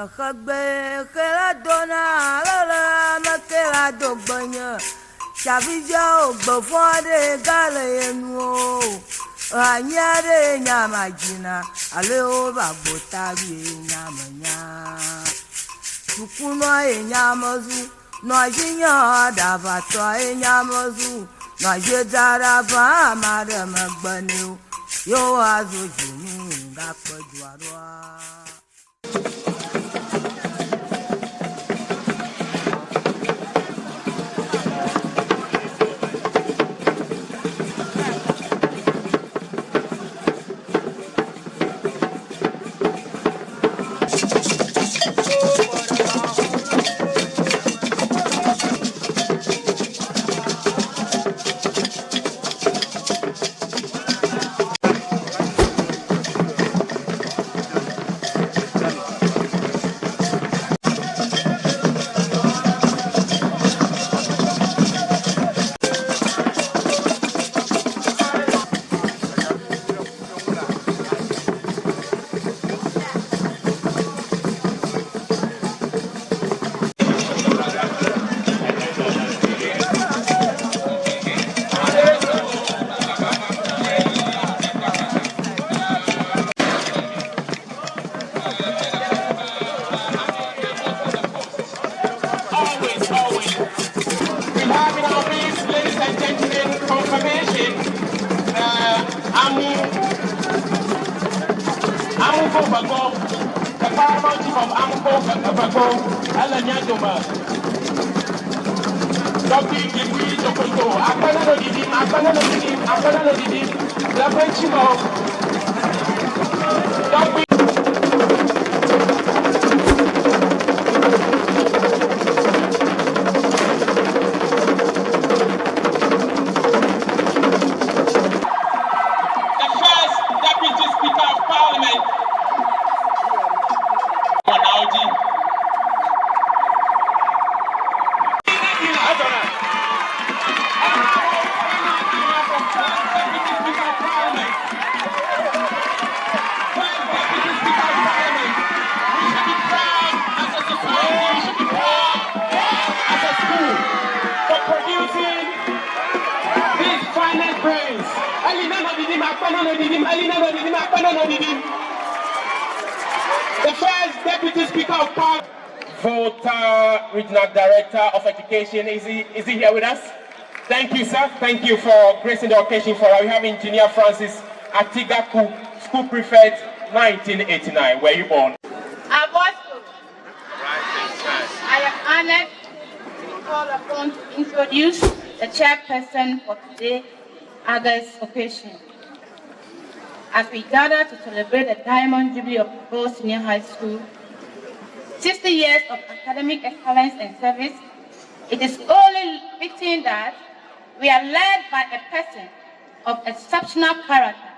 Khagbe kela dona la makela dogbanya Chavija ogbofode gale enu anyare nyamajina aleo bagbota bi nyamanya Tukuno enyamazu no jinya davato enyamazu no jedara ba madam gbanu yo azu jinu ngakpojwarwa the paramount chief of Abosco, Gligui, Dzokoto, the French chief of Togbiga. The first Deputy Speaker of Parliament, Volta Regional Director of Education, is he here with us? Thank you, sir. Thank you for gracing the occasion for us. We have Engineer Francis Atigaku, School Prefect, 1989. Where you born? Abosco. I am honored to call upon to introduce the chairperson for today, August occasion. As we gather to celebrate the Diamond Jubilee of Abosco Senior High School, 60 years of academic excellence and service, it is only fitting that we are led by a person of exceptional character,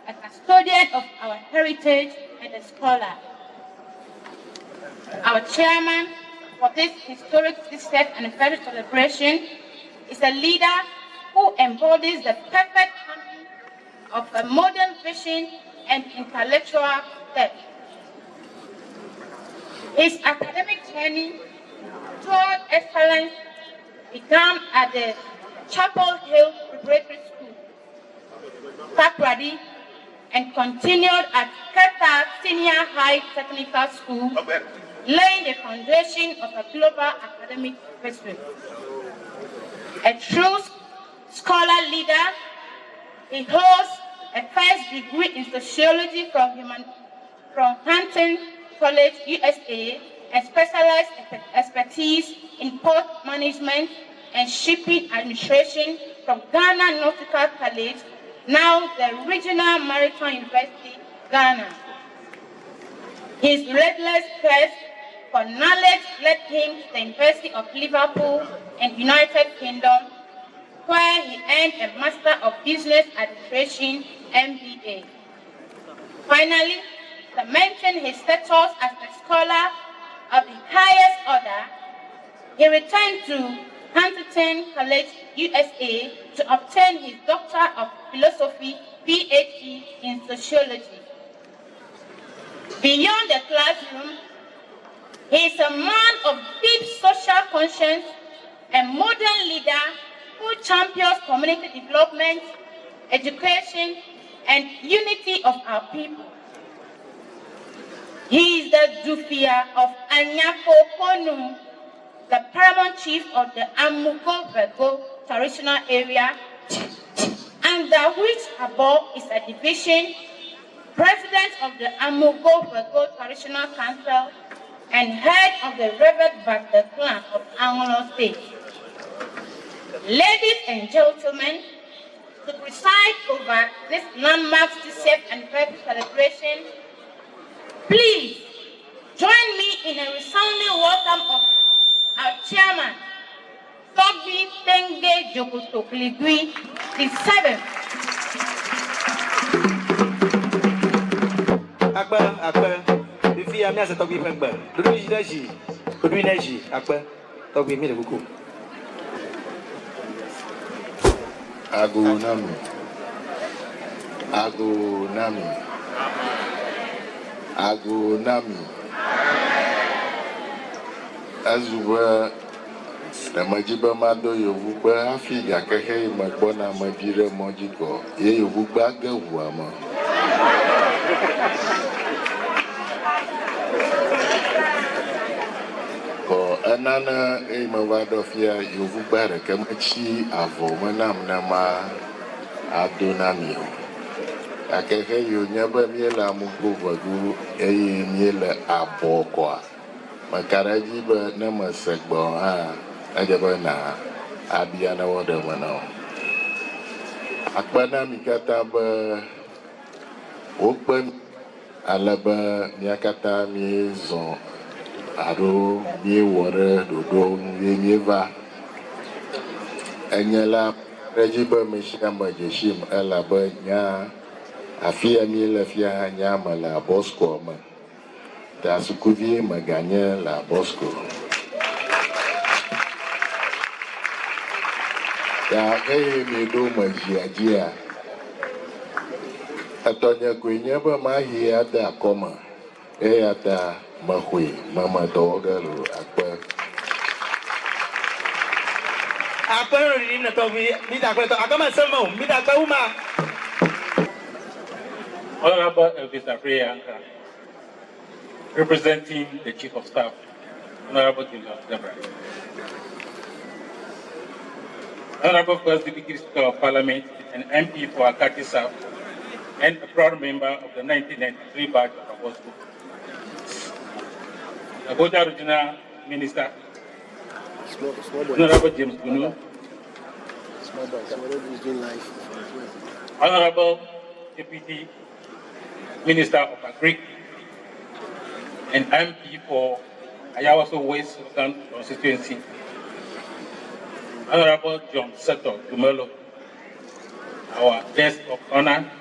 a custodian of our heritage and a scholar. Our chairman for this historic 60th anniversary celebration is a leader who embodies the perfect harmony of a modern vision and intellectual depth. His academic journey toward excellence began at the Chapel Hill Preparatory School, Takrady, and continued at Keta Senior High Technical School, laying the foundation of a global academic history. A true scholar leader, he holds a first degree in sociology from Hampton College, USA, and specialized expertise in port management and shipping administration from Ghana Nautical College, now the Regional Maritime University, Ghana. His relentless quest for knowledge led him to the University of Liverpool and United Kingdom, where he earned a Master of Business Administration, MBA. Finally, cementing his status as a scholar of the highest order, he returned to Hampton College, USA, to obtain his Doctor of Philosophy, PhD in Sociology. Beyond the classroom, He is a man of deep social conscience, a modern leader who champions community development, education, and unity of our people. He is the Dufia of Anyako Konum, the paramount chief of the Amugo Vergo traditional area, under which Abo is a division, president of the Amugo Vergo Traditional Council, and head of the Revered Bacter clan of Anglo State. Ladies and gentlemen, to preside over this landmark 60th anniversary celebration, please join me in a resounding welcome of our chairman, Togbiga Tenge Dzokoto Gligui, the 7th. Akbar, the fee I'm as a Togbiga member. Duduji, Akbar, Togbiga made a book. Agunami. Azuba na majiba mado yovuba afiga keke magbona madire mojiko ye yovuba gavuama. Ko anana mavado fia yovuba rekamachi avo manam nama adonami. Akeke yo nyaba miela mugovagu miela Abosco. Makaraji ba na masakbo ha ajaba na abiana wada mana. Akbana mikata ba okban alaba miakata miezon aro miewore dodo mieva. Anyala rejiba mishamba jeshim alaba nya afia miela fia nyama la Abosco ma. Da sukuvi maganya la Abosco. Da medo majiajia. Atonya kwenye ba mahi ada koma. Ada mahwe mama dogalo akba. Akbar no dim na Togbiga, mi da Akbar to akama selmo, mi da Akbar uma. Honorable Elvis Afriyanka, representing the Chief of Staff, Honorable Durbar. Honorable First Deputy Speaker of Parliament and MP for Akati South, and a proud member of the 1993 batch of Abosco. Abota Regional Minister, Honorable James Bunu, Honorable Deputy Minister of Agri and MP for Ayawaso West Sultan constituency, Honorable John Seto Dumelo, our guest of honor,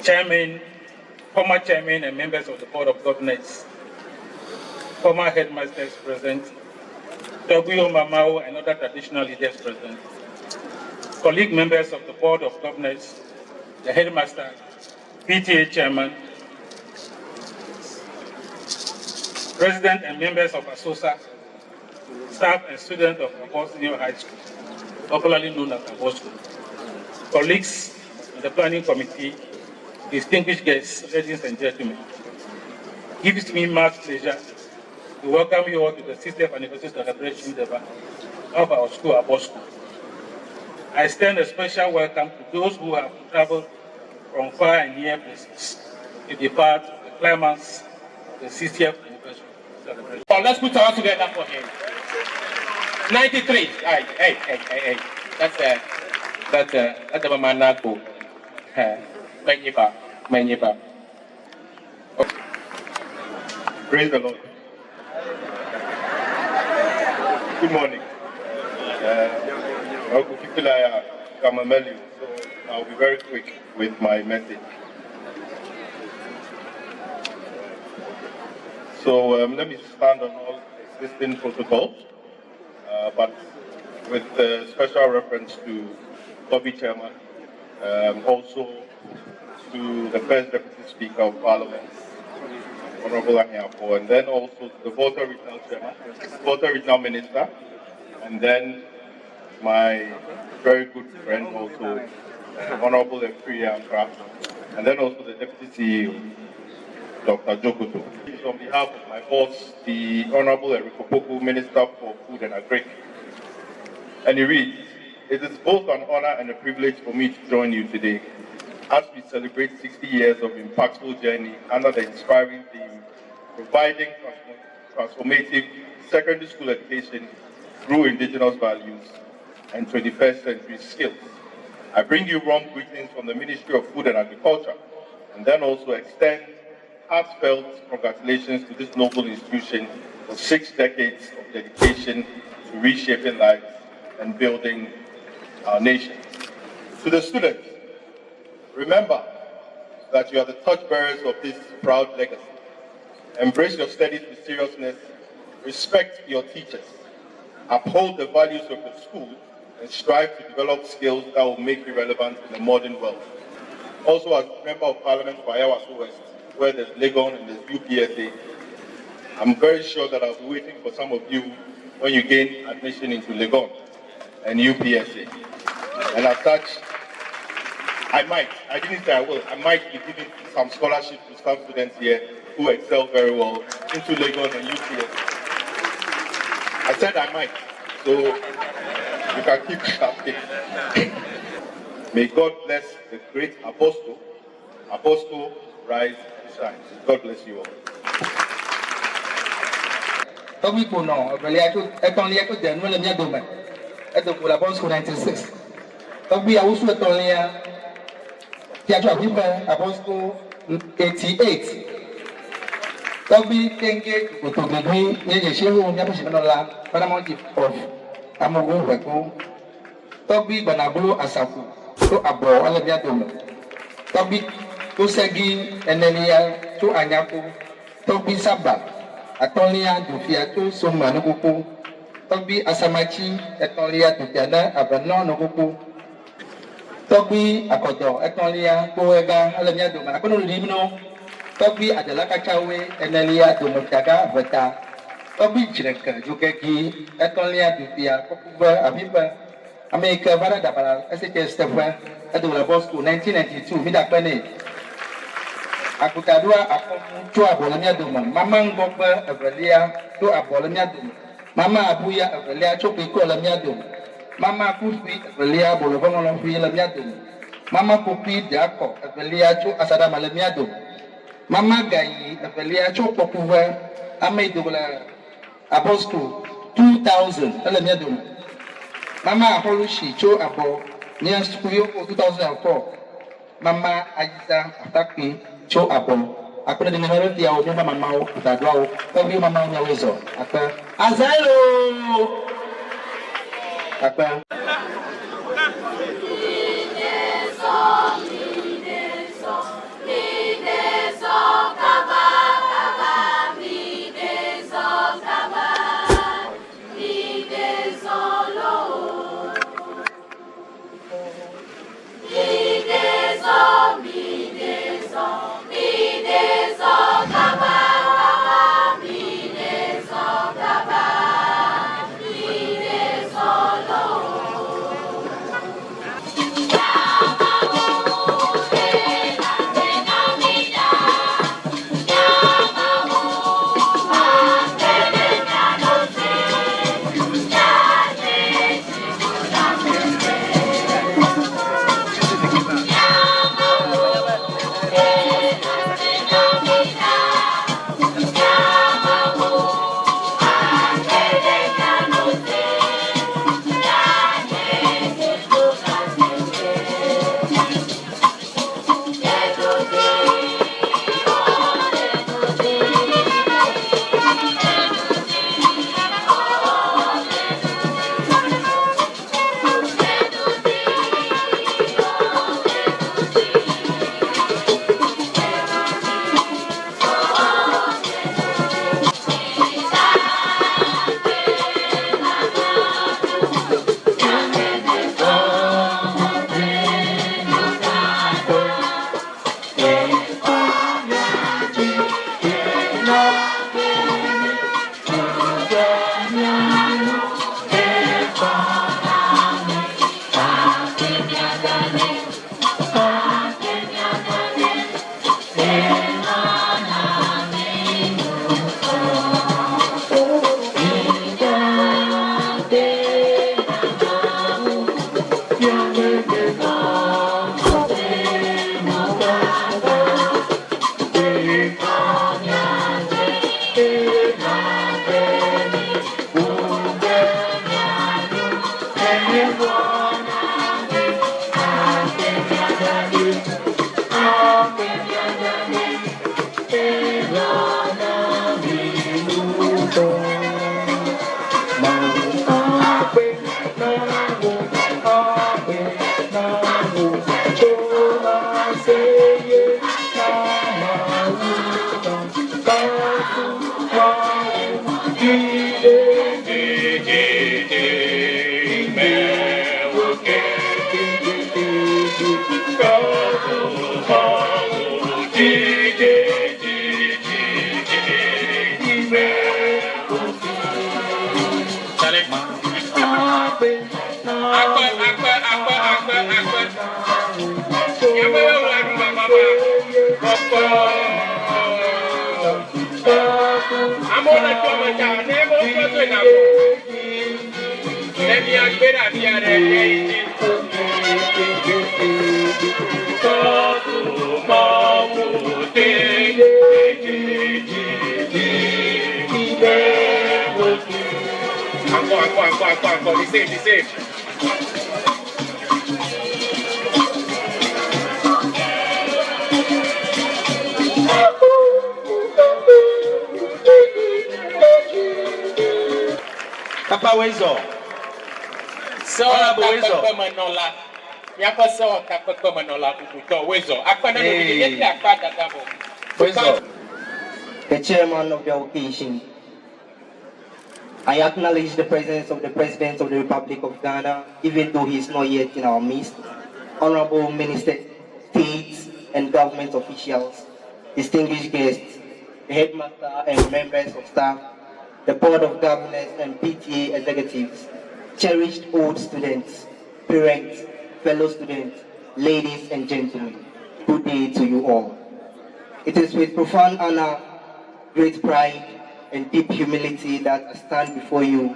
Chairman, former Chairman and members of the Board of Governors, former headmasters present, Togbiga Mamao and other traditional leaders present, colleague members of the Board of Governors, the headmaster, PTA Chairman, President and members of ASOSA, staff and students of Abosco High School, popularly known as Abosco, colleagues in the planning committee, distinguished guests, ladies and gentlemen. It gives me much pleasure to welcome you all to the 60th anniversary celebration of our school, Abosco. I extend a special welcome to those who have traveled from far and near places to be part of the climax of the 60th anniversary celebration. Oh, let's put our hands together for him. 93. Hey. That's a manako. Menyiba. Praise the Lord. Good morning. So I'll be very quick with my message. So let me stand on all existing protocols, but with special reference to Togbiga Chairman, also to the First Deputy Speaker of Parliament, Honorable Anyapo, and then also the Volta Regional Chairman, Volta Regional Minister, and then my very good friend also, Honorable Efria Ankra, and then also the Deputy CEO, Dr. Dzokoto. On behalf of my boss, the Honorable Eriko Poku, Minister for Food and Agric. And he reads, "It is both an honor and a privilege for me to join you today as we celebrate 60 years of impactful journey under the inspiring theme, providing transformative secondary school education through indigenous values and 21st century skills. I bring you warm greetings from the Ministry of Food and Agriculture, and then also extend heartfelt congratulations to this noble institution for 6 decades of dedication to reshaping lives and building our nation. To the students, remember that you are the torchbearers of this proud legacy. Embrace your studies with seriousness, respect your teachers, uphold the values of the school, and strive to develop skills that will make you relevant in the modern world. Also, as Member of Parliament for Ayawaso West, where there's Legon and there's UPSA, I'm very sure that I'll be waiting for some of you when you gain admission into Legon and UPSA. And as such, I didn't say I will, I might be giving some scholarship to some students here who excel very well into Legon and UPSA. I said I might, so you can keep shouting. May God bless the great Abosco. Abosco, rise and shine. God bless you all. Togbiga no, etonlia ko denu le mia dome. Edoko la Abosco 96. Togbiga usu etonlia Tiacho Abiba Abosco 88. Togbiga Tenge Gligui ye shehu nya bishimanola Paramount of Amogo Weko. Togbiga Banabulu Asafu to abo ala mia dome. Togbiga to segi enelia to anyapo. Togbiga Saba Atolia Dufia to Soma Nokuku. Togbiga Asamachi Etolia Dufiana Abano Nokuku. Togbiga Akodo Etolia Boega Alamia Doma. Akono Limno Togbiga Adelaka Chawe Enelia Domotaga Veta. Togbiga Chireka Jukeki Etolia Dufia Kokuva Abiba America Vara Dabara SHS Stefan Adola Abosco 1992 Midapane Akutadua Akomu to Abolamia Doma. Mama Ngokba Avelia to Abolamia Doma. Mama Abuya Avelia Chopiko Lamia Doma. Mama Kufi Avelia Bolovango Lamia Doma. Mama Pupi Diako Avelia to Asada Malamia Doma. Mama Gai Avelia Chopokuva Amedola Abosco 2000 Lamia Doma. Mama Apolushi Cho Abo near Sukuyoko 2004. Mama Ajiza Atakpi Cho Abo. Akuna de numero dia o mama mau tadwa o mama nya wezo. Akpa Azailo. Akpa Be safe. Papa Wezo. So Manola. Yapa so Kappa Manola to Wezo. Akana Wezo. The chairman of the occasion, I acknowledge the presence of the President of the Republic of Ghana, even though he is not yet in our midst, honorable ministers, states and government officials, distinguished guests, the headmaster and members of staff, the board of governors and PTA executives, cherished old students, parents, fellow students, ladies and gentlemen, good day to you all. It is with profound honor, great pride, and deep humility that I stand before you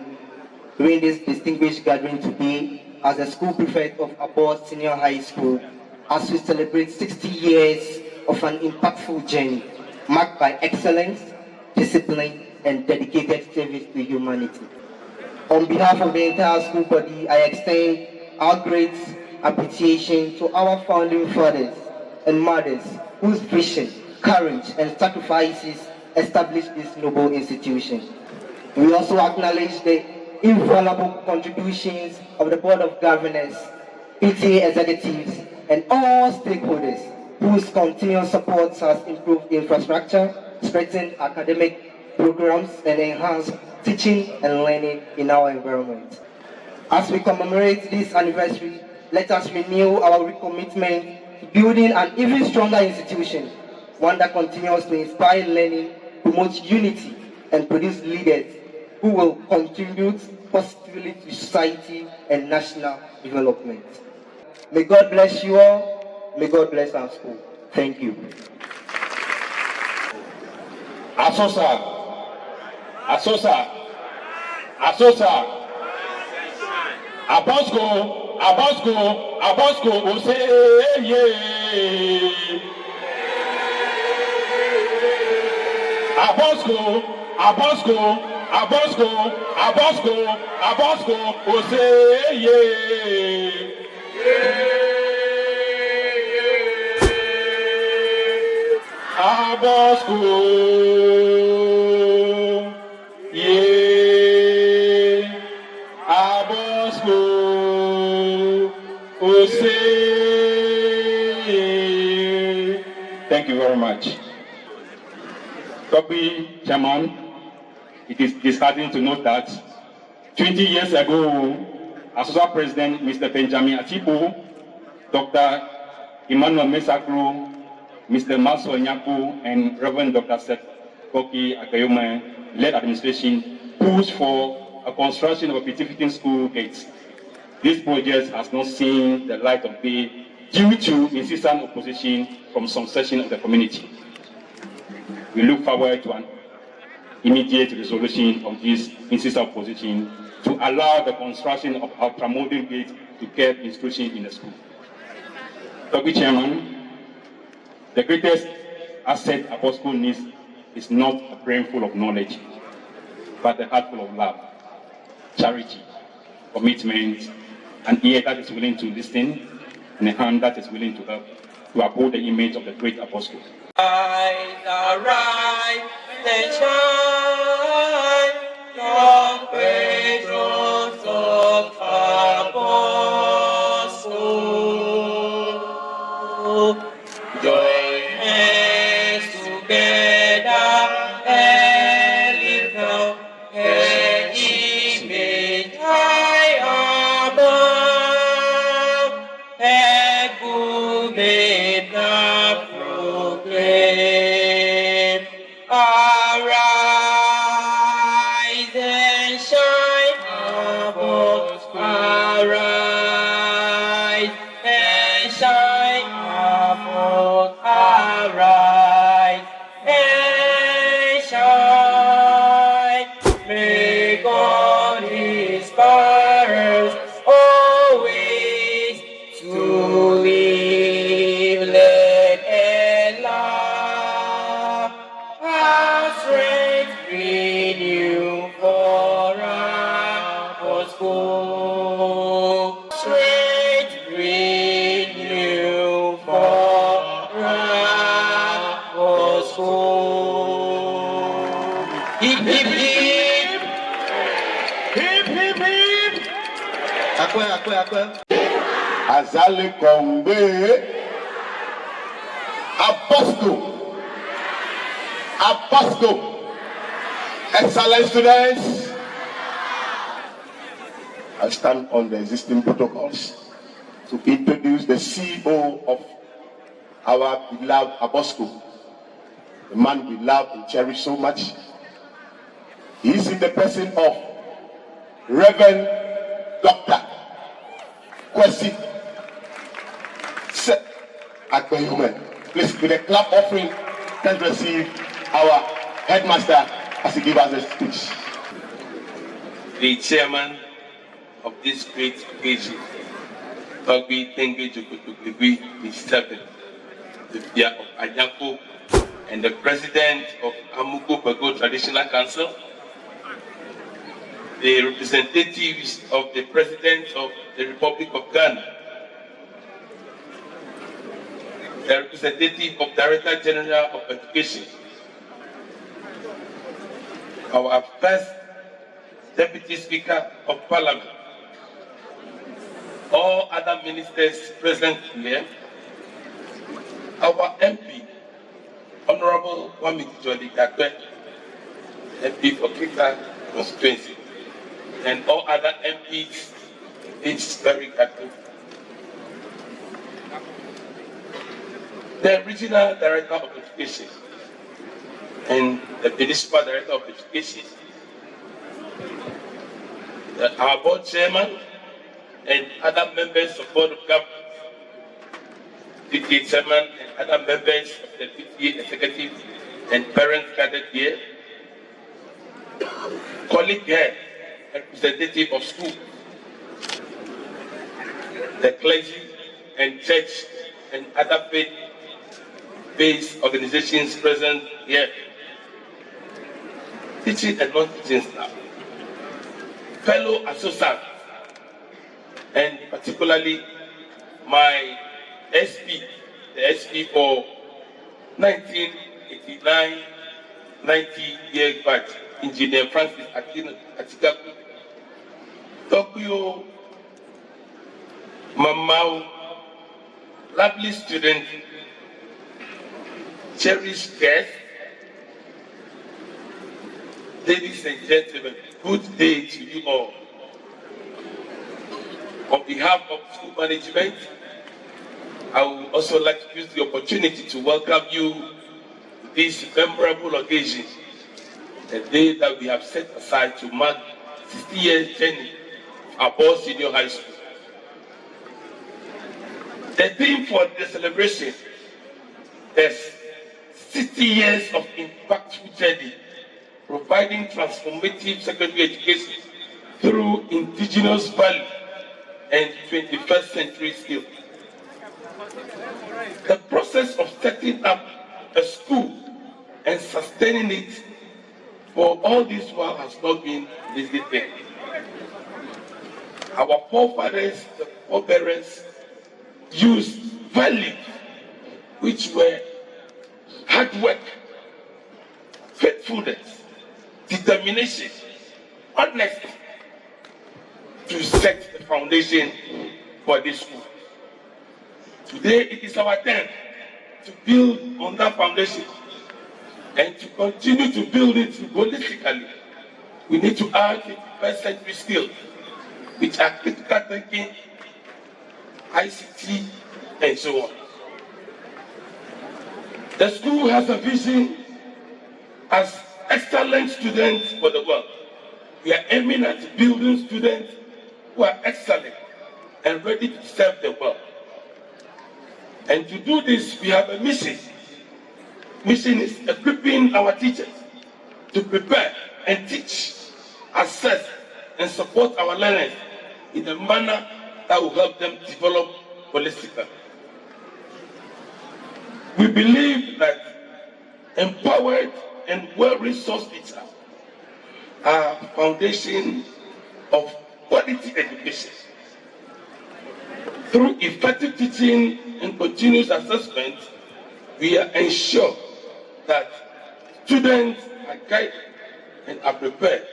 during this distinguished gathering today as the school prefect of Abosco Senior High School, as we celebrate 60 years of an impactful journey marked by excellence, discipline, and dedicated service to humanity. On behalf of the entire school body, I extend our great appreciation to our founding fathers and mothers whose vision, courage, and sacrifices established this noble institution. We also acknowledge the invaluable contributions of the Board of Governors, PTA executives, and all stakeholders whose continuous support has improved infrastructure, strengthened academic programs, and enhanced teaching and learning in our environment. As we commemorate this anniversary, let us renew our recommitment to building an even stronger institution, one that continues to inspire learning, promote unity, and produce leaders who will contribute positively to society and national development. May God bless you all. May God bless our school. Thank you. Asosa. Abosco, will say, yeah. Abosco, will say, yeah. Abosco, yeah. Abosco, will say. Thank you very much. Togbiga, Chairman, it is disheartening to note that 20 years ago, Associate President Mr. Benjamin Atipo, Dr. Emmanuel Mesakru, Mr. Maso Nyaku, and Reverend Dr. Seth Koki Akayome led administration pushed for a construction of a P15 school gates. This project has not seen the light of day due to insistent opposition from some section of the community. We look forward to an immediate resolution of this insistent opposition to allow the construction of ultramodern gates to keep instruction in the school. Togbiga Chairman, the greatest asset Abosco needs is not a brain full of knowledge, but a heart full of love, charity, commitment, an ear that is willing to listen, and a hand that is willing to help to uphold the image of the great Abosco. Arise, shine, long patrons of Abosco. Join hands together and lift up an image high above, and who may not proclaim, arise and shine above, arise and shine above, arise and shine. May God inspire us always to live, let and laugh. Our strength renew for Abosco. Strength renew for Abosco. Hip, hip, hip. Hip, hip, hip. Akwe. Azali Kombe, Abosco, excellent students. I stand on the existing protocols to introduce the CEO of our beloved Abosco, the man we love and cherish so much. He is in the person of Reverend Dr. Kwesi Akbayuman. Please, with a clap offering, let's receive our headmaster as he gives us a speech. The chairman of this great occasion, Togbiga, Tenge, Dzokoto, Gligui, the servant, the Bia of Anyako, and the president of Amugo Bago Traditional Council, the representatives of the President of the Republic of Ghana, the representative of Director General of Education, our first Deputy Speaker of Parliament, all other ministers present here, our MP, Honorable Wamiti Jodi Kakwe, MP for Kita constituency, and all other MPs, each very active. The Regional Director of Education and the Municipal Director of Education, our board chairman and other members of Board of Governors, PTA chairman and other members of the PTA executive and parents gathered here, colleague here, representative of school, the clergy and church and other faith-based organizations present here, teaching and non-teaching staff, fellow associates, and particularly my SP, the SP for 1989-90 year batch, Engineer Francis Atikaku, Tokyo, Mamau, lovely student, cherished guests, ladies and gentlemen, good day to you all. On behalf of school management, I would also like to use the opportunity to welcome you to this memorable occasion, the day that we have set aside to mark 60 years journey of Abosco Senior High School. The theme for the celebration is 60 years of impactful journey, providing transformative secondary education through indigenous value and 21st century skills. The process of setting up a school and sustaining it for all this while has not been an easy thing. Our forefathers, the forebearers, used values which were hard work, faithfulness, faithfulness, determination, honesty to set the foundation for this school. Today it is our turn to build on that foundation and to continue to build it holistically. We need to add 21st century skills, which are critical thinking, ICT, and so on. The school has a vision as excellent students for the world. We are aiming at building students who are excellent and ready to serve the world. And to do this, we have a mission. Mission is equipping our teachers to prepare and teach, assess, and support our learners in a manner that will help them develop holistically. We believe that empowered and well-resourced teachers are foundation of quality education. Through effective teaching and continuous assessment, we ensure that students are guided and are prepared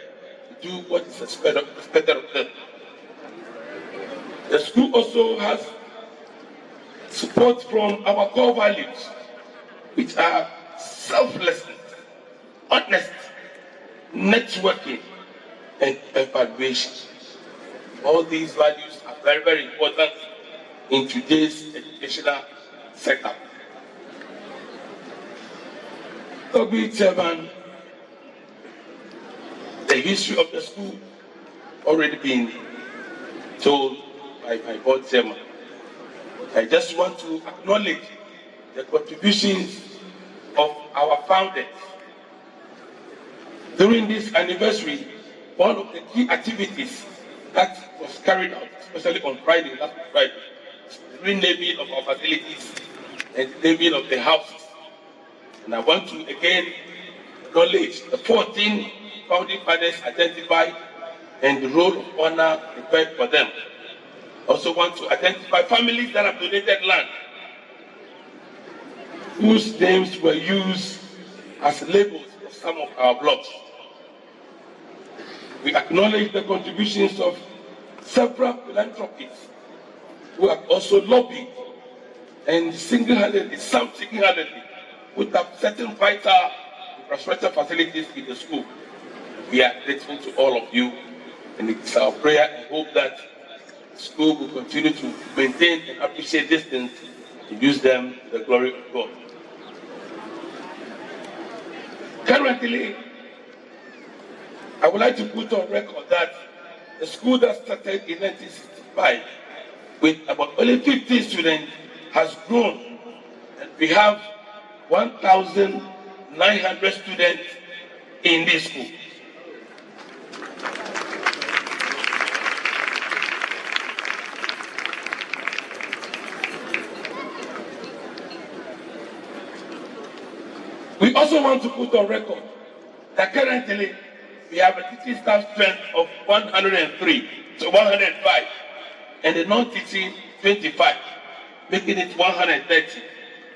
to do what is expected of them. The school also has support from our core values, which are selflessness, honesty, networking, and evaluation. All these values are very, very important in today's educational setup. Togbiga Chairman, the history of the school already been told by my board chairman. I just want to acknowledge the contributions of our founders. During this anniversary, one of the key activities that was carried out, especially on Friday, last Friday, the renaming of our facilities and the naming of the houses. And I want to again acknowledge the 14 founding fathers identified and the role of honor prepared for them. Also want to identify families that have donated land, whose names were used as labels of some of our blocks. We acknowledge the contributions of several philanthropists who have also lobbied and single-handedly, some single-handedly, put up certain vital infrastructure facilities in the school. We are grateful to all of you, and it's our prayer and hope that the school will continue to maintain and appreciate these things and use them to the glory of God. Currently, I would like to put on record that the school that started in 1965 with about only 50 students has grown, and we have 1,900 students in this school. We also want to put on record that currently we have a teaching staff strength of 103 to 105, and the non-teaching 25, making it 130.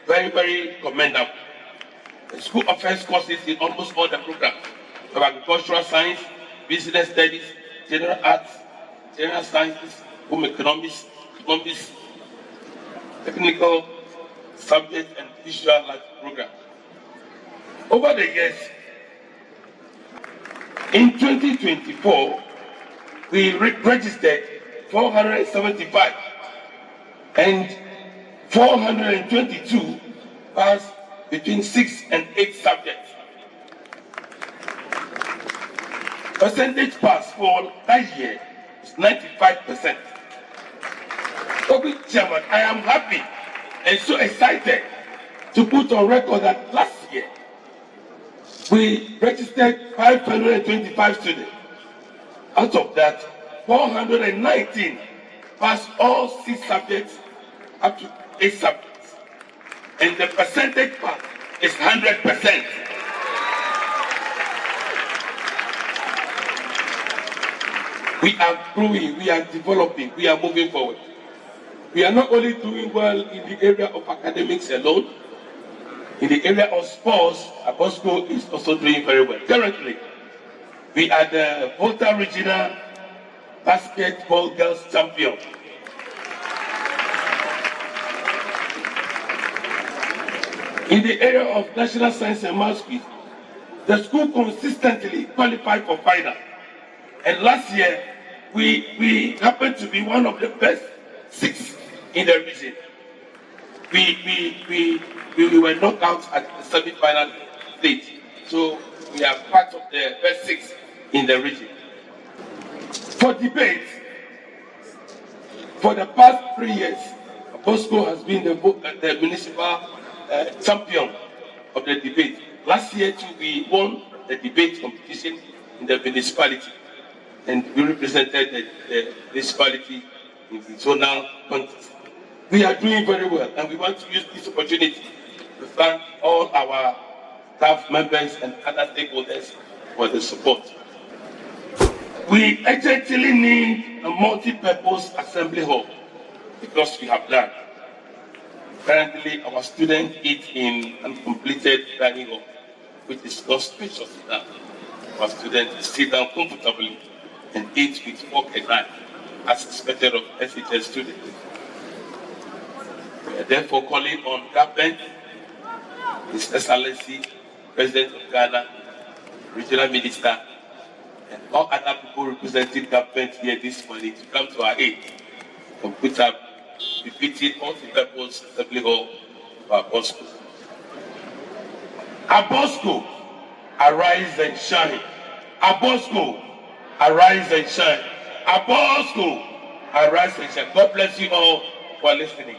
Very, very commendable. The school offers courses in almost all the programs of agricultural science, business studies, general arts, general sciences, home economics, technical subjects, and visual arts programs. Over the years, in 2024, we registered 475 and 422 passed between 6 and 8 subjects. Percentage pass for that year is 95%. Togbiga Chairman, I am happy and so excited to put on record that last year we registered 525 students. Out of that, 419 passed all 6 subjects up to 8 subjects. And the percentage pass is 100%. We are growing, we are developing, we are moving forward. We are not only doing well in the area of academics alone, In the area of sports, Abosco is also doing very well. Currently, we are the Volta Regional Basketball Girls Champion. In the area of national science and math quiz, the school consistently qualified for final. And last year, we happened to be one of the best 6 in the region. We were knocked out at the semi-final stage. So we are part of the best 6 in the region. For debate, for the past 3 years, Abosco has been the municipal champion of the debate. Last year too, we won the debate competition in the municipality, and we represented the municipality in the zonal contest. We are doing very well, and we want to use this opportunity to thank all our staff members and other stakeholders for the support. We urgently need a multi-purpose assembly hall because we have land. Currently, our students eat in uncompleted dining hall, which is not spacious enough. Our students sit down comfortably and eat with fork and knife, as expected of SHS students. We are therefore calling on government, His Excellency, President of Ghana, Regional Minister, and all other people representing government here this morning to come to our aid and put up befitting multi-purpose assembly hall for Abosco. Abosco, arise and shine. Abosco, arise and shine. Abosco, arise and shine. God bless you all for listening.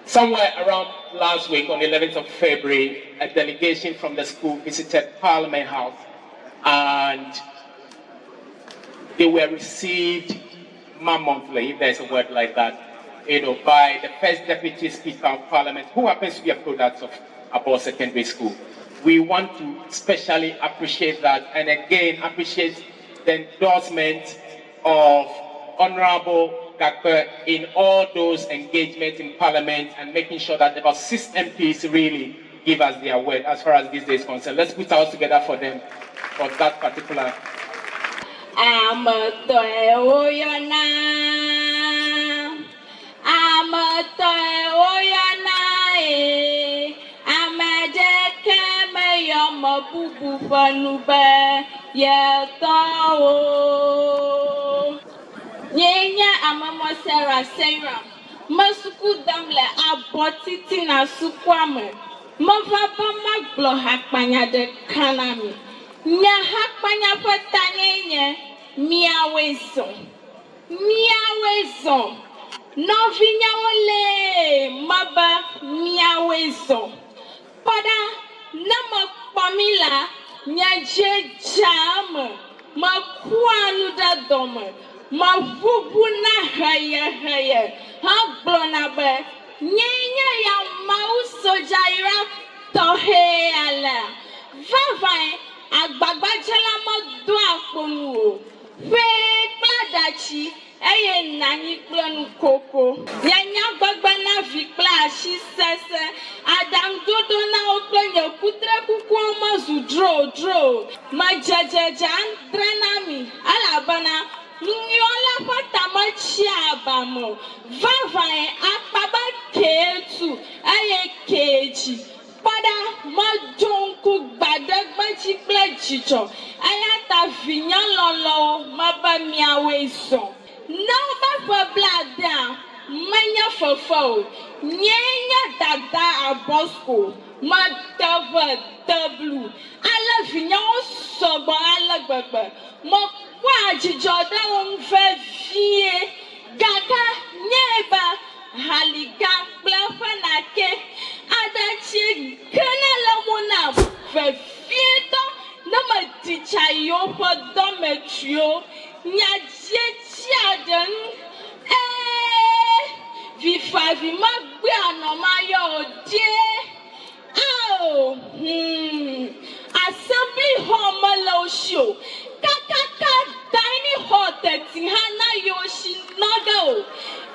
Somewhere around last week, on the 11th of February, a delegation from the school visited Parliament House, and they were received monthly, if there's a word like that, by the first Deputy Speaker of Parliament, who happens to be a product of Abosco Secondary School. We want to especially appreciate that, and again appreciate the endorsement of Honorable Gligui in all those engagements in Parliament and making sure that about 6 MPs really give us their word as far as this day is concerned. Let's put ours together for them, for that particular. Nyenya amamo Sarah masuku damle abotiti na sukwame mavaba maglo hakpanya de kanami nya hakpanya patanyenye miawezo novinya wole maba miawezo pada nama pamila nya je jam makwanu da dome ma vubu na haya ha blona be nyenya ya mauso jaira tohe ala vavai agbagba jela mo do aponu fe pladachi eye nani planu koko nyanya gbagba na vikla shi sese adam dodo na oplenye kutre kuku ma zudro ma jajaja andranami alabana Nyola patama chiabamo vavae akpaba ketu aye keji pada majonku gbadagba chikle chicho ayata vinya lolo maba miaweso no ba blada manya fofo nyenya dada Abosco madava w ala vinya osobo ala gbagba mo wa jijoda onfe vie gaga nyeba haliga plafanake adachi kana lamuna fe fieto na maticha yo podo metrio nyaje chiaden vifavi magbe anomayo die assembly home low show kakaka tiny hot hana yoshi nago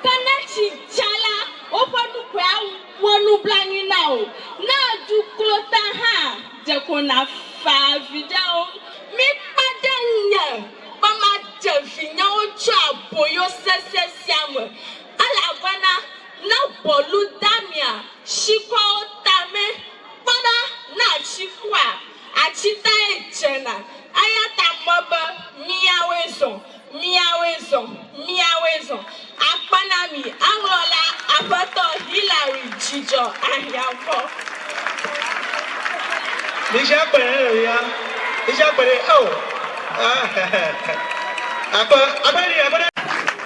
kanachi chala Opa kwa wonu blanyi now. Na du klota ha. Deko na fa video. Mi padanya. Mama definya ocha boyo sese siamu. Ala bana na bolu damia. Shikwa otame. Bana na chikwa. Achita echena. Ayata maba miawezo. Miawezo. Akpanami, Angola, Apato, Hillary, Jijo, and Yampo.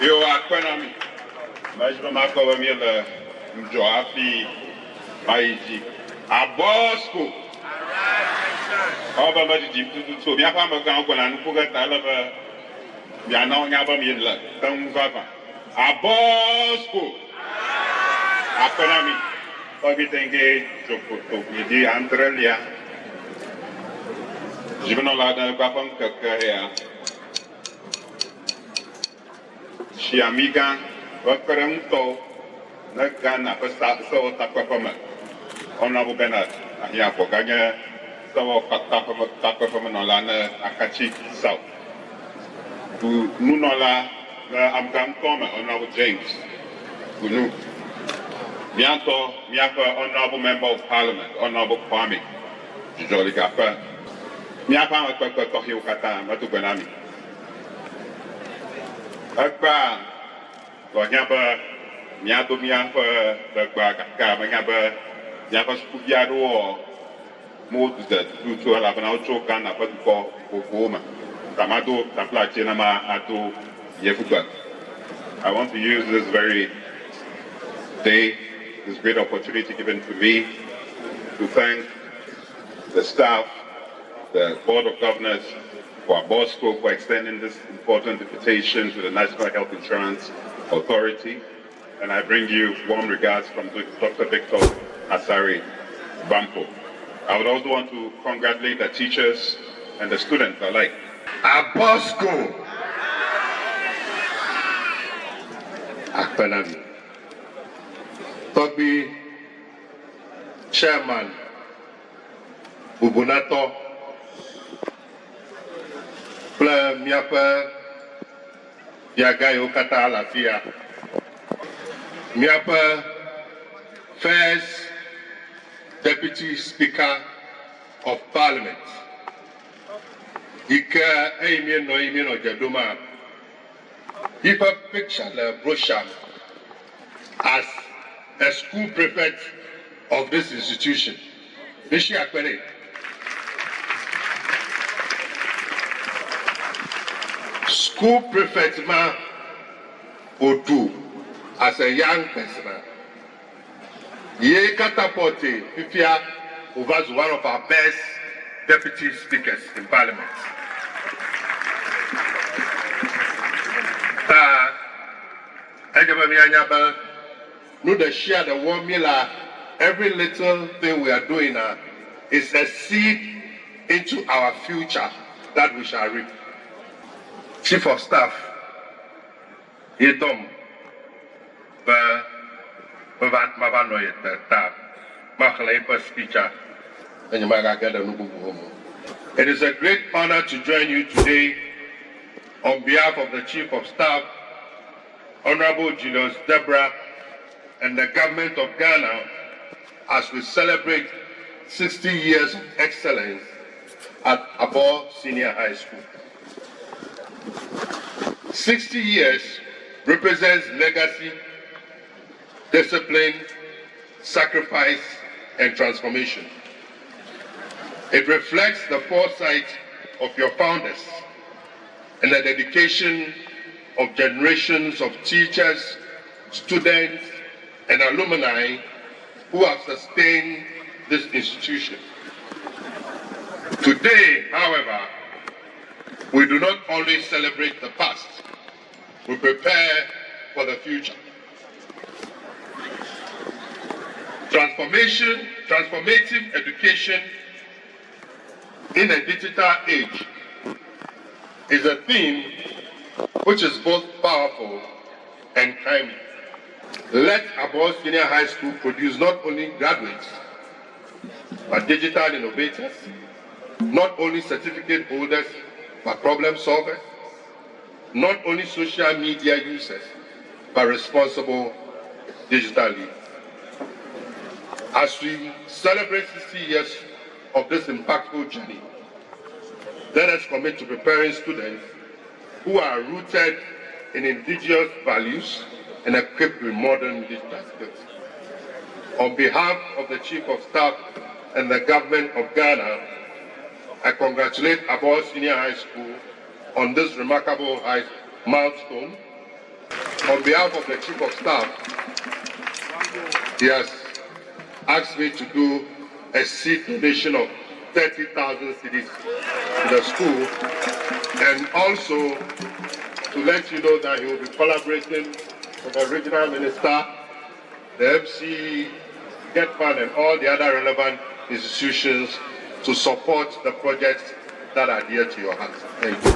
Yo, Akpanami. Majma Makova Mila, Mjoafi, Maiji, Abosco. Oba Maji, so Yapama Gango and Puga Talaba. We are now never in luck. Abosco. Economy. Tobi Tenge, Dzokoto, Midi, Andrelia. Jibanola, the Bapam Kakaya. She amiga, Wakaramto, Nakana, so Takapama. Honorable Bernard, Ayapoganya, so Takapama Nolana, Akachi South. Nunola, Amgam Toma, Honorable James. Gunu. Mianto, Miapa, Honorable Member of Parliament, Honorable Kwame. Jolly Gapa. Miapa, Tohio Kata, Matuganami. Akba, Wanyaba, Miato Miapa, Bagaka, Manyaba, Yapa Spugiado, Moses, to Alabanaucho, Kana, Patuko, Okoma. Tamado, Tapla, Chenama, Ato, Yefuka. I want to use this very day, this great opportunity given to me, to thank the staff, the Board of Governors, for Abosco for extending this important invitation to the National Health Insurance Authority. And I bring you warm regards from Dr. Victor Asari Bampo. I would also want to congratulate the teachers and the students alike. Abosco. Akpanami. Togbi Chairman Bubunato Ple Miapa Yagayo Kata Lafia Miapa First Deputy Speaker of Parliament Ika Aimien Jaduma Ipa picture the brochure as a school prefect of this institution. Nishi Akpene. School prefect ma Odu as a young person. Ye catapulted Fifia was one of our best deputy speakers in Parliament. No, the share the 1 million. Every little thing we are doing is a seed into our future that we shall reap. Chief of Staff, Yedom, it is a great honor to join you today on behalf of the Chief of Staff, Honorable Julius Deborah, and the government of Ghana as we celebrate 60 years of excellence at Abo Senior High School. 60 years represents legacy, discipline, sacrifice, and transformation. It reflects the foresight of your founders and the dedication of generations of teachers, students, and alumni who have sustained this institution. Today, however, we do not only celebrate the past, we prepare for the future. Transformative education in a digital age is a theme which is both powerful and timely. Let Abosco Senior High School produce not only graduates, but digital innovators, not only certificate holders, but problem solvers, not only social media users, but responsible digital leaders. As we celebrate 60 years of this impactful journey, let us commit to preparing students who are rooted in indigenous values and equipped with modern digital skills. On behalf of the Chief of Staff and the Government of Ghana, I congratulate Abosco Senior High School on this remarkable milestone. On behalf of the Chief of Staff, he has asked me to do a seed donation of 30,000 cedis to the school, and also to let you know that he will be collaborating with the regional minister, the MC, Get Fund, and all the other relevant institutions to support the projects that are dear to your heart. Thank you.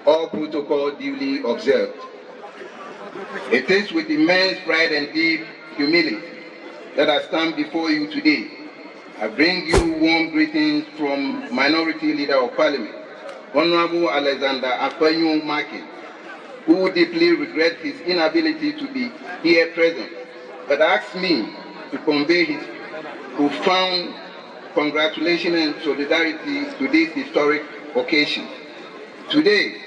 All protocol duly observed. It is with immense pride and deep humility that I stand before you today. I bring you warm greetings from Minority Leader of Parliament, Honorable Alexander Akpanyu Makin, who deeply regrets his inability to be here present, but asked me to convey his profound congratulations and solidarity to this historic occasion. Today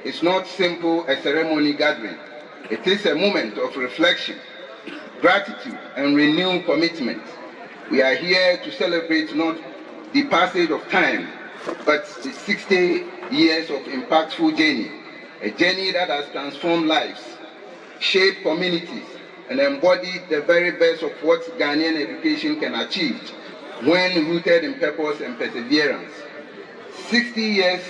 is not simple a ceremony gathering. It is a moment of reflection, gratitude, and renewed commitment. We are here to celebrate not the passage of time, but the 60 years of impactful journey, a journey that has transformed lives, shaped communities, and embodied the very best of what Ghanaian education can achieve when rooted in purpose and perseverance. 60 years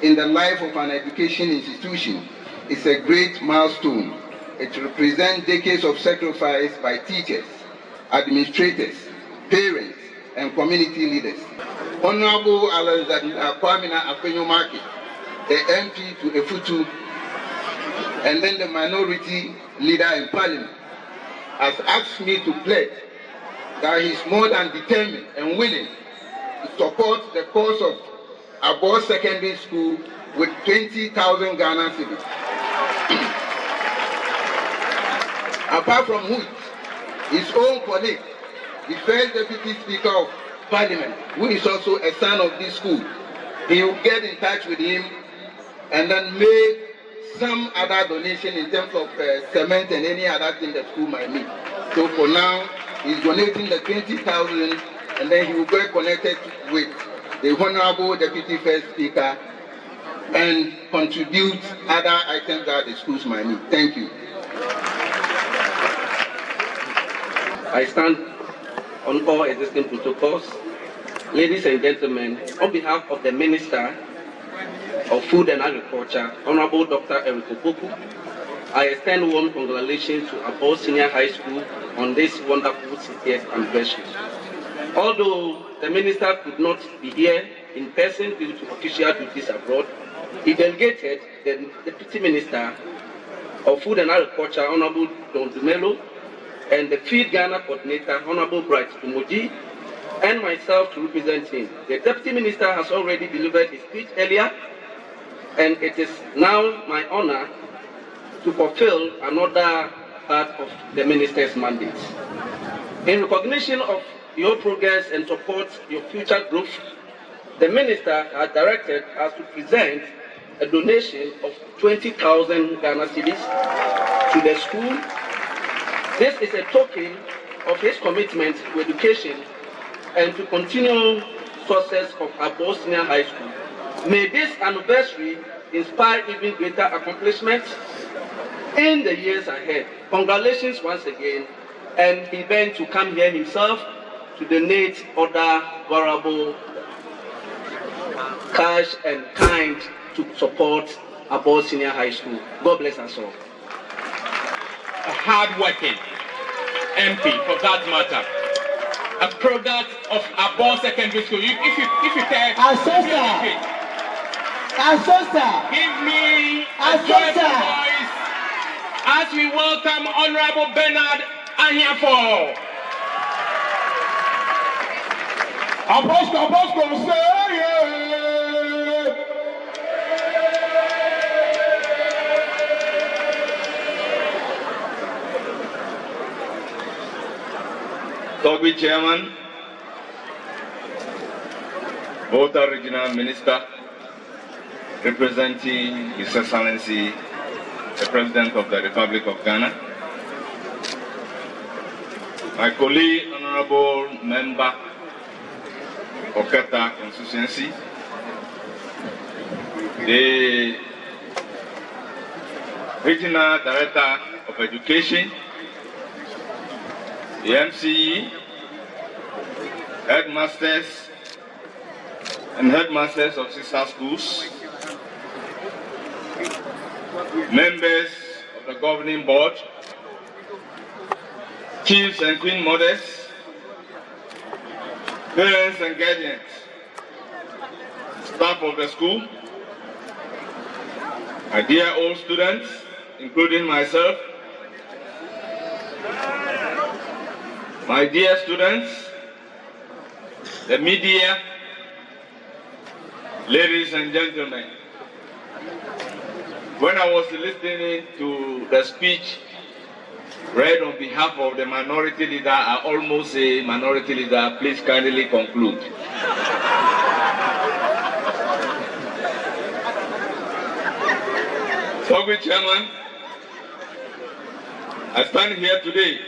in the life of an education institution is a great milestone. It represents decades of sacrifice by teachers, administrators, parents, and community leaders. Honorable Alexander Akpanyu Makin, the MP to Efutu, and then the minority leader in Parliament, has asked me to pledge that he is more than determined and willing to support the cause of Abosco Secondary School with 20,000 Ghana cedis. Apart from which, his own colleague, the first Deputy Speaker of Parliament, who is also a son of this school, he will get in touch with him and then make some other donation in terms of cement and any other thing the school might need. So for now, he's donating the 20,000, and then he will get connected with the Honorable Deputy First Speaker and contribute other items that the schools might need. Thank you. I stand on all existing protocols. Ladies and gentlemen, on behalf of the Minister of Food and Agriculture, Honorable Dr. Eric Opoku, I extend warm congratulations to Abosco Senior High School on this wonderful 60th anniversary. Although the Minister could not be here in person due to official duties abroad, he delegated the Deputy Minister of Food and Agriculture, Honorable Don Dumelo, and the Feed Ghana Coordinator, Honorable Bright Umoji, and myself to represent him. The Deputy Minister has already delivered his speech earlier, and it is now my honor to fulfill another part of the Minister's mandate. In recognition of your progress and support your future growth, the Minister has directed us to present a donation of 20,000 Ghana cedis to the school This is a token of his commitment to education and to continual success of Abosco Senior High School. May this anniversary inspire even greater accomplishments in the years ahead. Congratulations once again, and he meant to come here himself to donate other valuable cash and kind to support Abosco Senior High School. God bless us all. A hard-working MP, for that matter, a product of Abosco Secondary School. If you can, give me a joyful voice as we welcome Honorable Bernard Ahiafo. Abosco, say yeah. Togbiga Chairman, Volta Regional Minister, representing His Excellency, the President of the Republic of Ghana, my colleague, Honorable Member of Oketa Constituency, the Regional Director of Education, the MCE, headmasters and headmasters of sister schools, members of the governing board, chiefs and queen mothers, parents and guardians, staff of the school, my dear old students, including myself, my dear students, the media, ladies and gentlemen, when I was listening to the speech read on behalf of the minority leader, I almost say, minority leader, please kindly conclude. Togbiga Chairman, I stand here today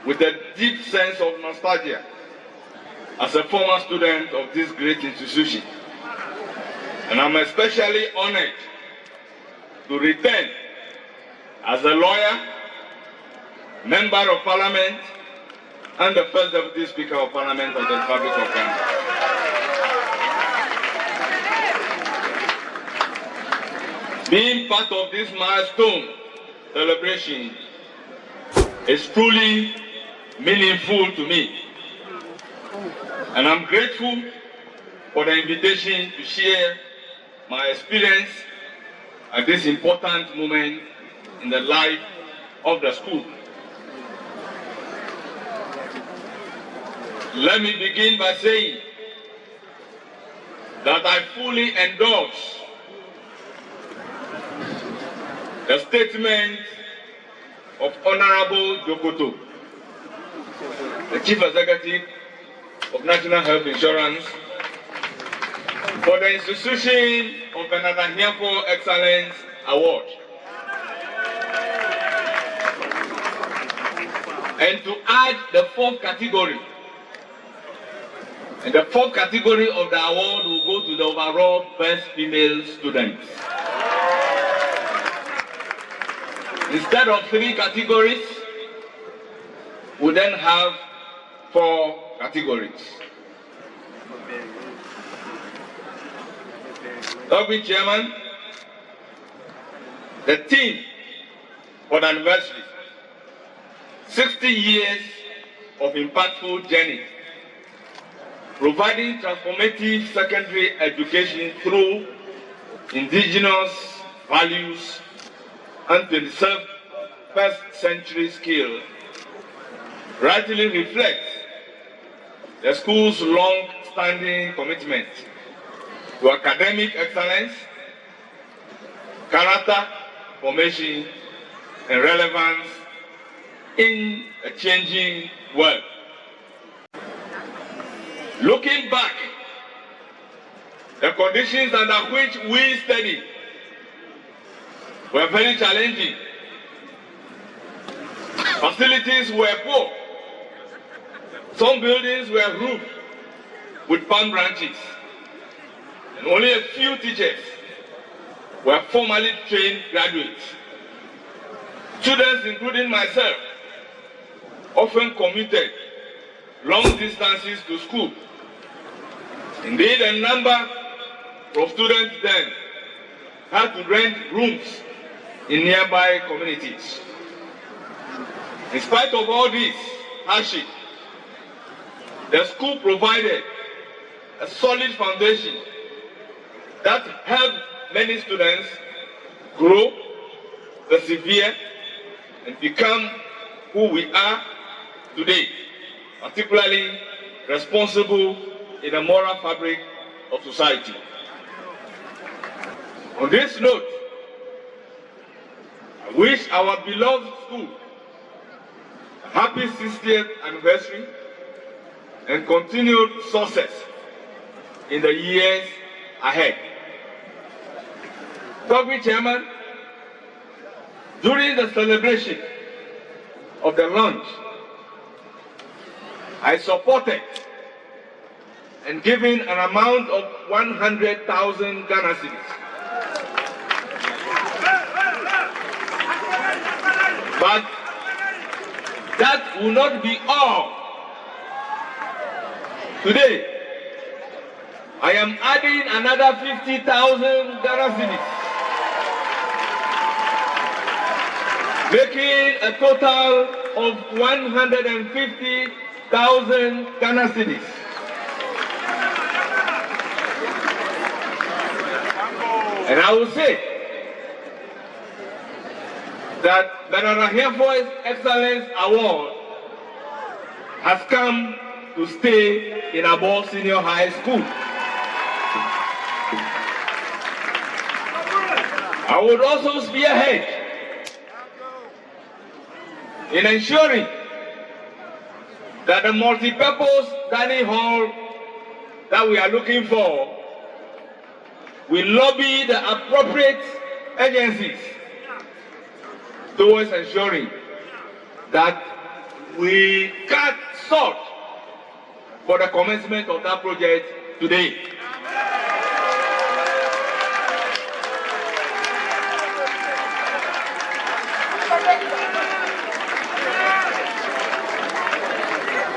with a deep sense of nostalgia as a former student of this great institution. And I'm especially honored to return as a lawyer, member of parliament, and the first deputy speaker of parliament of the Republic of Ghana. Being part of this milestone celebration is truly meaningful to me. And I'm grateful for the invitation to share my experience at this important moment in the life of the school. Let me begin by saying that I fully endorse the statement of Honorable Dzokoto, the Chief Executive of National Health Insurance, for the institution of the Ahiafo Excellence Award, and to add the fourth category. And the fourth category of the award will go to the overall best female students. Instead of 3 categories, we then have 4 categories. Togbiga Chairman, the theme for the anniversary, 60 years of impactful journey, providing transformative secondary education through indigenous values and 21st century skills, rightly reflects the school's long-standing commitment to academic excellence, character formation, and relevance in a changing world. Looking back, the conditions under which we studied were very challenging. Facilities were poor. Some buildings were roofed with palm branches. And only a few teachers were formally trained graduates. Students, including myself, often commuted long distances to school. Indeed, a number of students then had to rent rooms in nearby communities. In spite of all this hardship, the school provided a solid foundation that helped many students grow, persevere, and become who we are today, particularly responsible in the moral fabric of society. On this note, I wish our beloved school a happy 60th anniversary and continued success in the years ahead. Togbiga Chairman, during the celebration of the launch, I supported and given an amount of 100,000 Ghana cedis. But that will not be all. Today, I am adding another 50,000 Ghana cedis, making a total of 150,000 Ghana cedis. And I will say that the Nana Hereford's Excellence Award has come to stay in Abosco Senior High School. I would also spearhead in ensuring that the multi-purpose dining hall that we are looking for will lobby the appropriate agencies towards ensuring that we cut short for the commencement of that project today.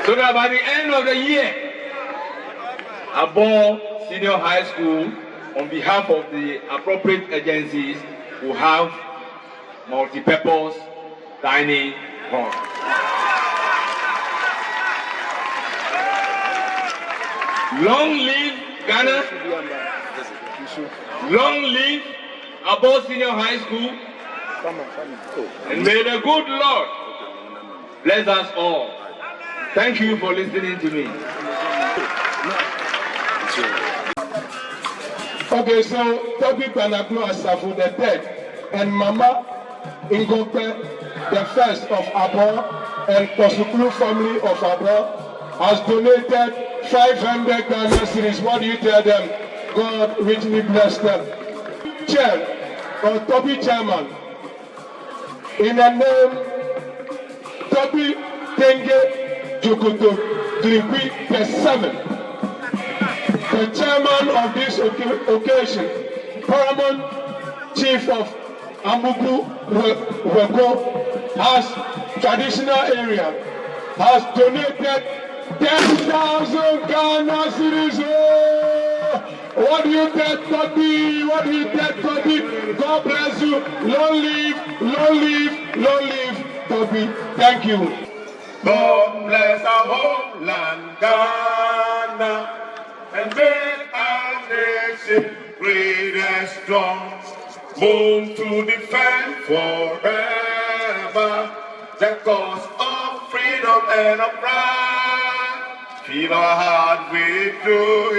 So that by the end of the year, Abosco Senior High School, on behalf of the appropriate agencies, will have multi-purpose dining hall. Long live Ghana. Long live Abosco Senior High School. And may the good Lord bless us all. Thank you for listening to me. Okay, so Togbiga Asafu the third and Mama Ngope the first of Abo and Kosuklu family of Abo has donated 500 Ghana cedis. What do you tell them? God richly bless them. Chair or Togbiga Chairman, in the name Tenge Dzokoto Gligui +7, the chairman of this occasion, Paramount Chief of Amugu Weko, has traditional area, has donated 10,000 Ghana cedis. What do you tell Togbiga? What do you tell Togbiga? God bless you. Long live, long live, long live, Togbiga. Thank you. God bless our homeland, Ghana, and make our nation great and strong. Born to defend forever the cause of freedom and of pride. Fill our heart with true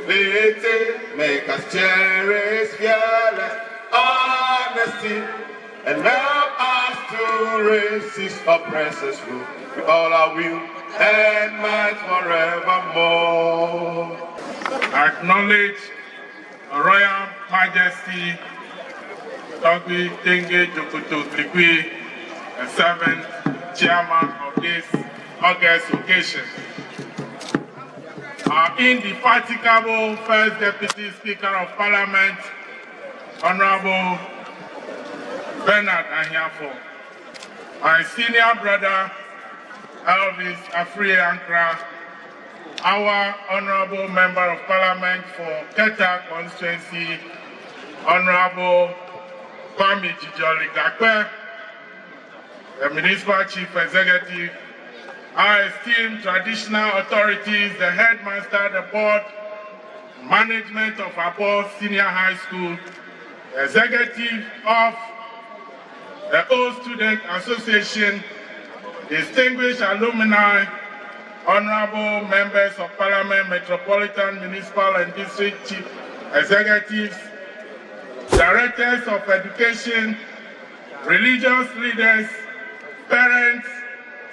humility, make us cherish fearless honesty, and help us to resist oppressors' rule with all our will and might forevermore. Acknowledge Her Royal Majesty Togbiga Tenge Dzokoto Gligui, the 7th chairman of this August occasion. Our indefatigable First Deputy Speaker of Parliament, Honorable Bernard Ahiafo, my senior brother, Elvis Afri Ankra, our Honorable Member of Parliament for Keta constituency, Honorable Kwame Jijoli Gakwe, the Municipal Chief Executive, our esteemed traditional authorities, the headmaster, the board, management of Abo Senior High School, the executive of the Old Student Association, distinguished alumni, honorable members of Parliament, Metropolitan, Municipal and District Chief Executives, Directors of Education, religious leaders, parents,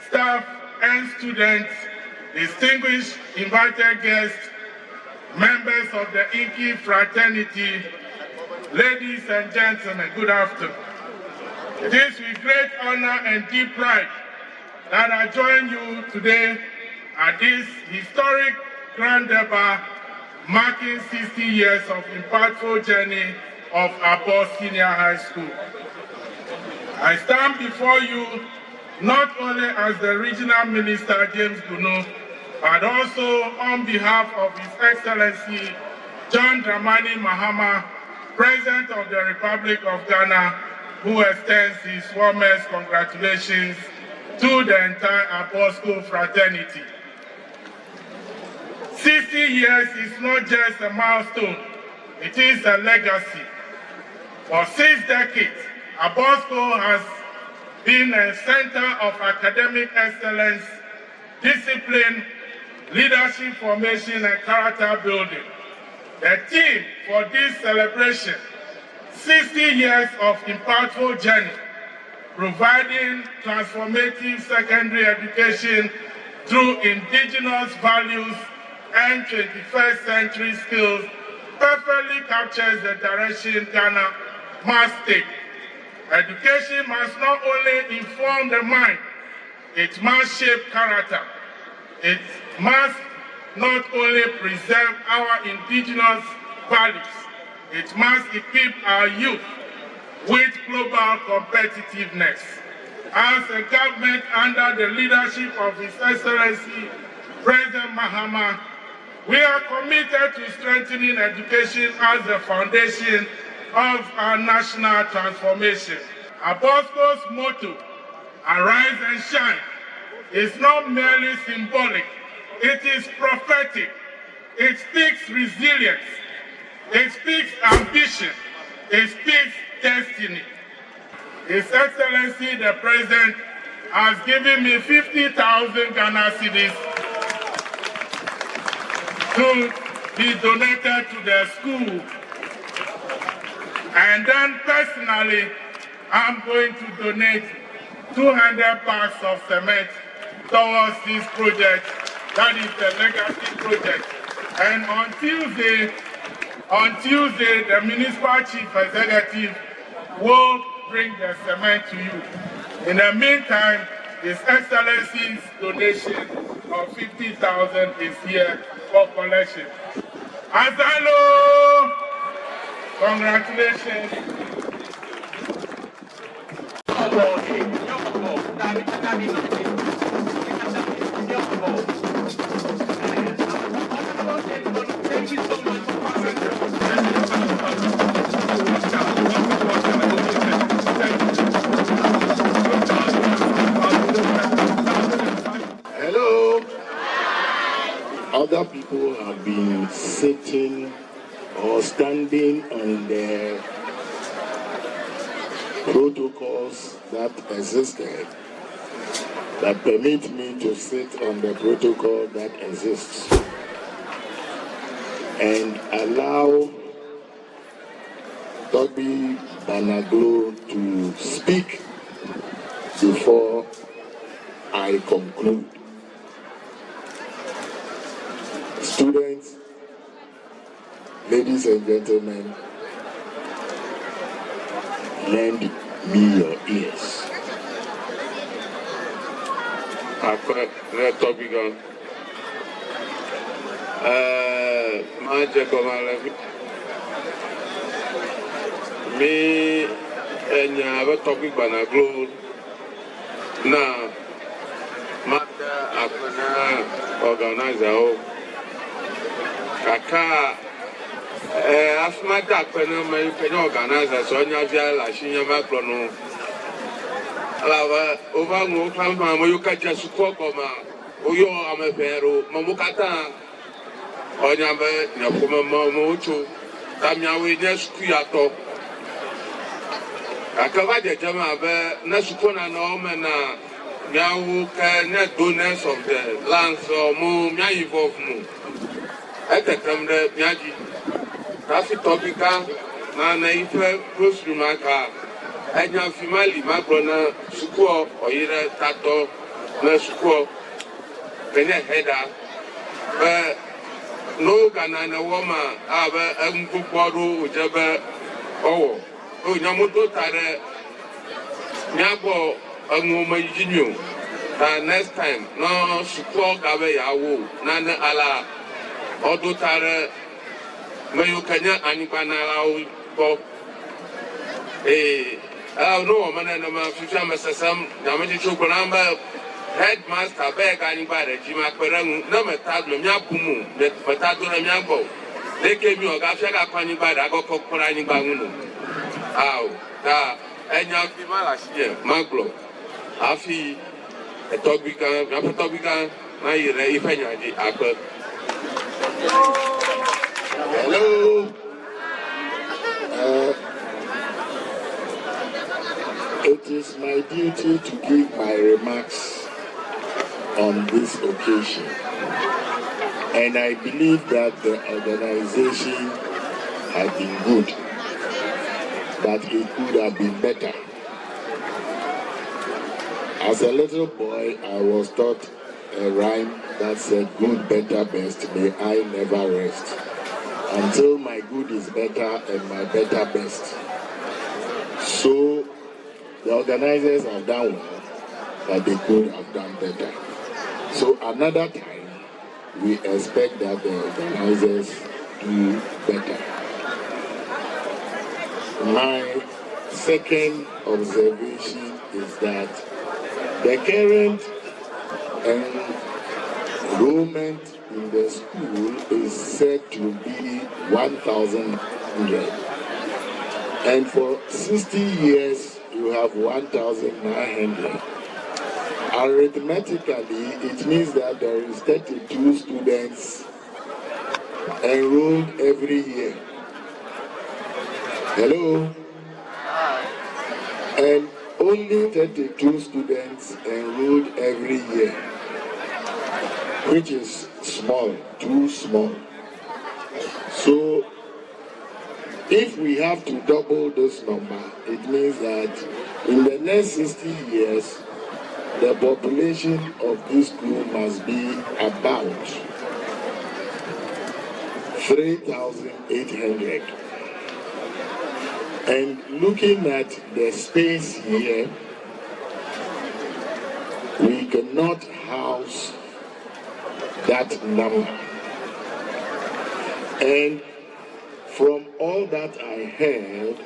staff, and students, distinguished invited guests, members of the Inky fraternity, ladies and gentlemen, good afternoon. It is with great honor and deep pride that I join you today at this historic Grand Durbar marking 60 years of impactful journey of Abo Senior High School. I stand before you not only as the Regional Minister James Bunu, but also on behalf of His Excellency John Dramani Mahama, President of the Republic of Ghana, who extends his warmest congratulations to the entire Abosco fraternity. 60 years is not just a milestone, it is a legacy. For 6 decades, Abosco has been a center of academic excellence, discipline, leadership formation, and character building. The theme for this celebration, 60 years of impactful journey, providing transformative secondary education through indigenous values and 21st century skills, perfectly captures the direction Ghana must take. Education must not only inform the mind, it must shape character. It must not only preserve our indigenous values, it must equip our youth with global competitiveness. As a government under the leadership of His Excellency President Mahama, we are committed to strengthening education as the foundation of our national transformation. Abosco's motto, "Arise and Shine," is not merely symbolic, it is prophetic. It speaks resilience, it speaks ambition, it speaks destiny. His Excellency the President has given me 50,000 Ghana cedis to be donated to the school. And then personally, I'm going to donate 200 bags of cement towards this project. That is the legacy project. And on Tuesday, the Municipal Chief Executive will bring the cement to you. In the meantime, His Excellency's donation of 50,000 is here for collection. Azalo! Congratulations. Hello. Other people have been sitting or standing on the protocols that existed that permit me to sit on the protocol that exists and allow Togbiga to speak before I conclude. Students, ladies and gentlemen, lend me your ears. Après, Togbiga. Manje komala mi enya be Togbiga na glo na mata akona organizer o kaka afmata akona mai penya organizer so nya via la shinya makro no ala over ngo kama mo yukaja suko koma oyo amefero mamukata onyambe nyakoma mocho tamyawe nesku yato akava de jama be nasukona no mena nyawu ka ne donors of the lands or mo nya involve mo etetemre nyaji tafi Togbiga na ife grocery maka enya fimali magrona suko oyire tato na suko kenya heda be no gana na woma aba ngukworu ujebe owo o nyamoto tare nyabo angoma yinyo ta next time no suko gabe yawo na ala odo tare mayo kanya anipana lawo ko no man na ma future masasam na me chukwu namba headmaster be ka ni ba regime akperangu na metadlo mi abumu metadlo na mi agbo leke mi oga fia ka kwani ba da go kokora ni ba ngunu aw da enya fi mala sie maglo afi Togbiga na Togbiga na ire ifenya di akpe. Hello. It is my duty to give my remarks on this occasion, and I believe that the organization has been good, but it could have been better. As a little boy, I was taught a rhyme that said, "Good, better, best, may I never rest, until my good is better and my better best." So the organizers have done well, but they could have done better. So another time, we expect that the organizers do better. My second observation is that the current enrollment in the school is said to be 1,100. And for 60 years, you have 1,900. Arithmetically, it means that there is 32 students enrolled every year. Hello? And only 32 students enrolled every year, which is small, too small. So, if we have to double this number, it means that in the next 60 years, the population of this school must be about 3,800. And looking at the space here, we cannot house that number. And from all that I heard,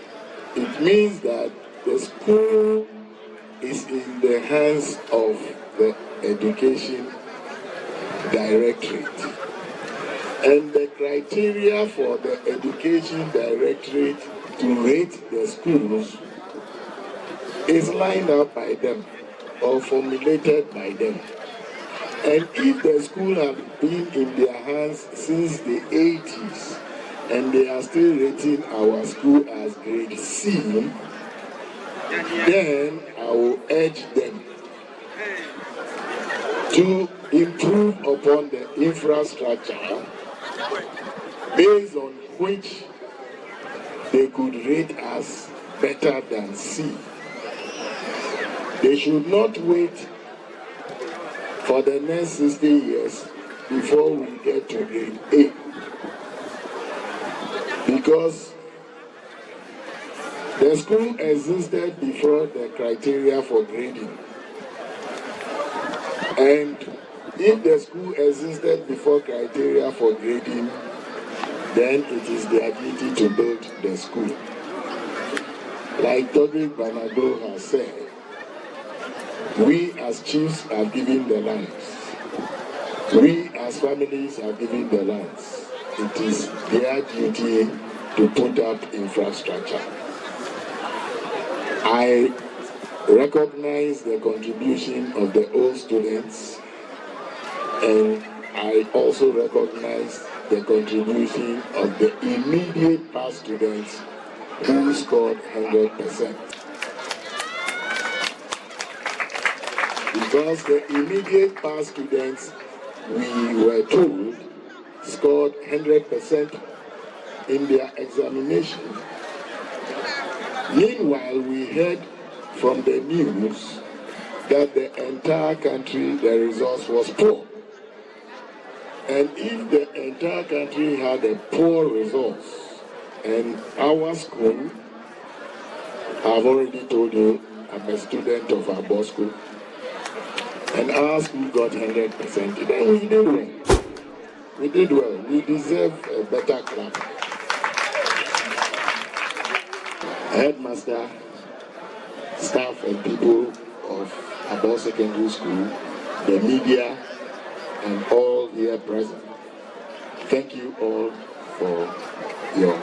it means that the school is in the hands of the Education Directorate. And the criteria for the Education Directorate to rate the schools is lined up by them or formulated by them. And if the school has been in their hands since the 80s, and they are still rating our school as grade C, then I will urge them to improve upon the infrastructure based on which they could rate us better than C. They should not wait for the next 60 years before we get to grade A. Because the school existed before the criteria for grading. And if the school existed before criteria for grading, then it is their duty to build the school. Like Togbiga has said, we as chiefs are giving the lands. We as families are giving the lands. It is their duty to put up infrastructure. I recognize the contribution of the old students, and I also recognize the contribution of the immediate past students who scored 100%. Because the immediate past students, we were told, scored 100% in their examination. Meanwhile, we heard from the news that the entire country, the results was poor. And if the entire country had a poor results, and our school, I've already told you, I'm a student of Abosco, and our school got 100%, then we did well. We did well. We deserve a better clap. Headmaster, staff and people of Abosco Secondary School, the media, and all here present. Thank you all for your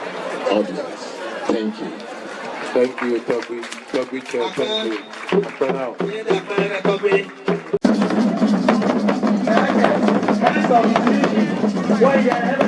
audience. Thank you. Thank you, Togbiga Chair. Thank you. For now. When